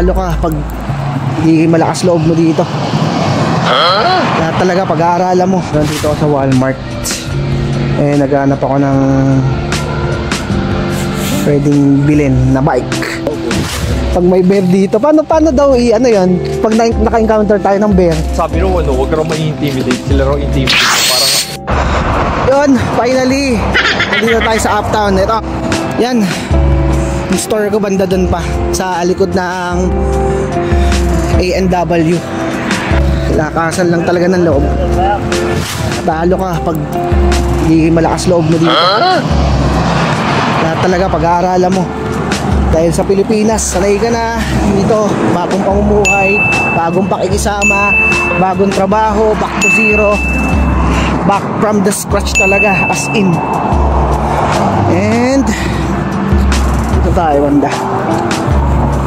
talo ka pag hindi malakas loob mo dito. Lahat talaga pag-aaralan mo. Nandito ako sa Walmart. Naghahanap ako ng pwedeng bilhin na bike. Pag may bear dito, paano daw ano yun? Pag naka-encounter tayo ng bear. Sabi ro huwag ka raw ma-intimidate. Sila raw intimidate. Parang yun, finally nandito tayo sa Uptown. Ito, yan yung store ko, banda dun pa sa likod ng A&W. Lakasan lang talaga ng loob. Talo ka pag hindi malakas loob mo dito. Lahat talaga pag-aaralan mo. Dahil sa Pilipinas, sanay ka na dito. Bagong pamumuhay, bagong pakikisama, bagong trabaho, back to zero, back from the scratch talaga, as in. And dito tayo, banda,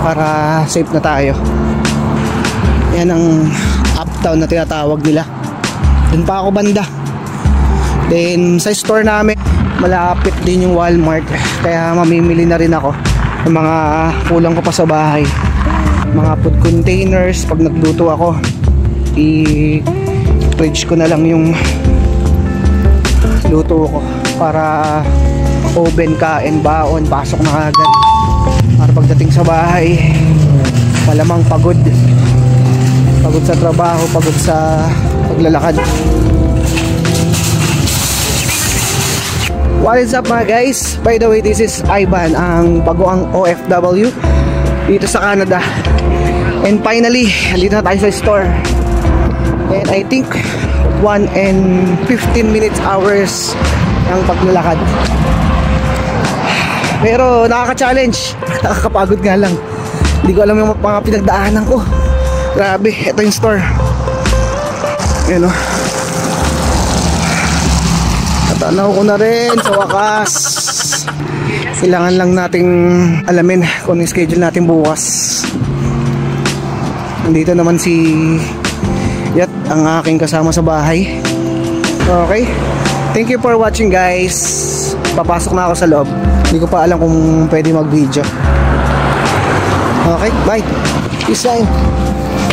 para safe na tayo. Yan ang Uptown na tinatawag nila. Dun pa ako, banda. Then sa store namin malapit din yung Walmart, kaya mamimili na rin ako ng mga kulang ko pa sa bahay. Mga food containers, pag nagluto ako, i-fridge ko na lang yung luto ko para oven, kain, baon, pasok na agad. Para pagdating sa bahay, malamang pagod sa trabaho, pagod sa paglalakad. What is up mga guys? By the way, this is Ivan, ang bagoang OFW dito sa Canada. And finally, dito na tayo sa store. And I think 1 and 15 minutes hours ang paglalakad. Pero nakaka-challenge, nakakapagod nga lang. Hindi ko alam yung mga pinagdaanan ko. Grabe, ito yung store. Ayan o. Natanaw ko na rin sa wakas. Kailangan lang nating alamin kung yung schedule natin bukas. Nandito naman si Yat, ang aking kasama sa bahay. Okay, thank you for watching guys. Papasok na ako sa loob. Hindi ko pa alam kung pwede mag video. Okay, bye. Peace out.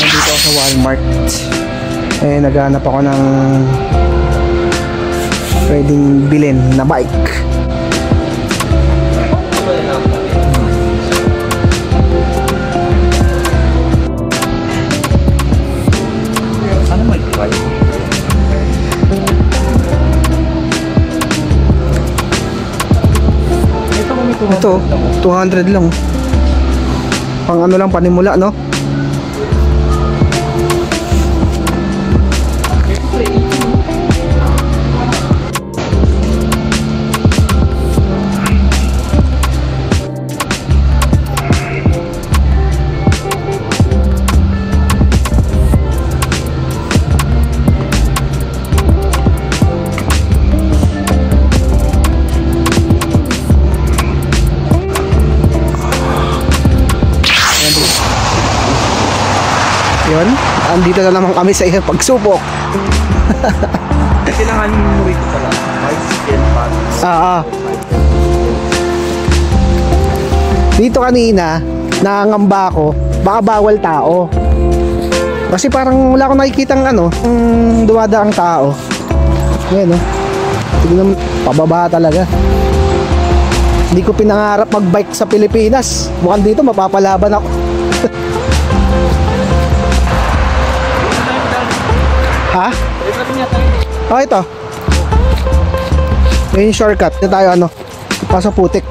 Nandito ako sa Walmart. Naghahanap ako ng pwedeng bilhin na bike. ano may bike? Ito, 200 lang. Pang ano lang, panimula, no? Yun, andito na naman kami sa isang pagsubok. Kailangan mo ito pala bicycle pass. Dito kanina nangangamba ako, baka bawal tao. Kasi parang wala akong nakikitang dumadaang tao. Yan, no? Tignan mo, pababa talaga. Hindi ko pinangarap mag-bike sa Pilipinas. Mukhang dito mapapalaban ako. Ha? Oh, ito. May shortcut. Ito tayo paso putik.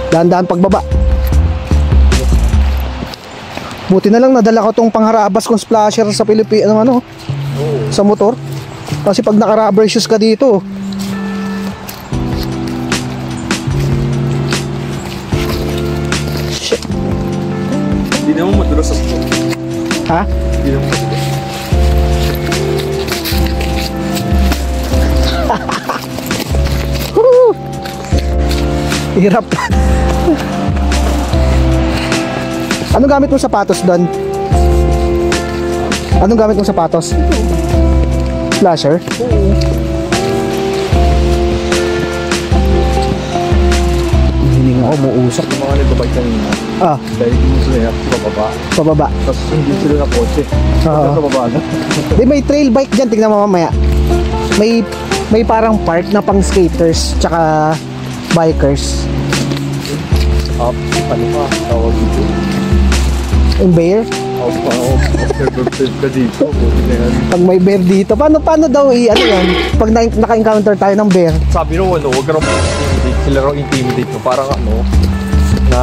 Dahan-dahan pagbaba. Buti na lang nadala ko tong pangharabas kong splasher sa Pilipinas sa motor. Kasi pag naka-rubber shoes ka dito, shit. Hindi naman madulas sa sport. Ha? Hindi naman madulas. Hirap. Anong gamit mong sapatos doon? Anong gamit mong sapatos? Slasher? Hininga ako, muusok. Yung mga nagbabike kanina. Ah, Dahil gusto nila sa bababa. pababa. Tapos hindi sila na kotse. Oo. Sa baba na. Di, may trail bike dyan, tignan mo mamaya. May parang park na pang skaters tsaka bikers. Up, ano pa, tawag dito. Yung bear. Observe ka dito. Buti na yan. Pag may bear dito, paano daw ano yan? Pag naka-encounter tayo ng bear. Sabi nung ano, huwag ka raw intimidate. Sila raw intimidate mo. Parang ano, na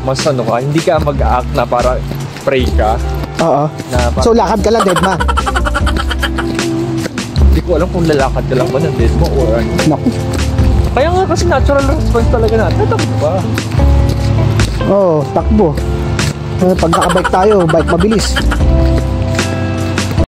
mas ano ka, hindi ka mag-act na para pray ka. Oo. Na So lakad ka lang, dead man. hindi ko alam kung lalakad ka lang ba ng dead mo or ano. Naku. Kaya nga kasi natural response talaga natin. Tatakbo ba? Oo, takbo. Pag nakabike tayo, bike mabilis.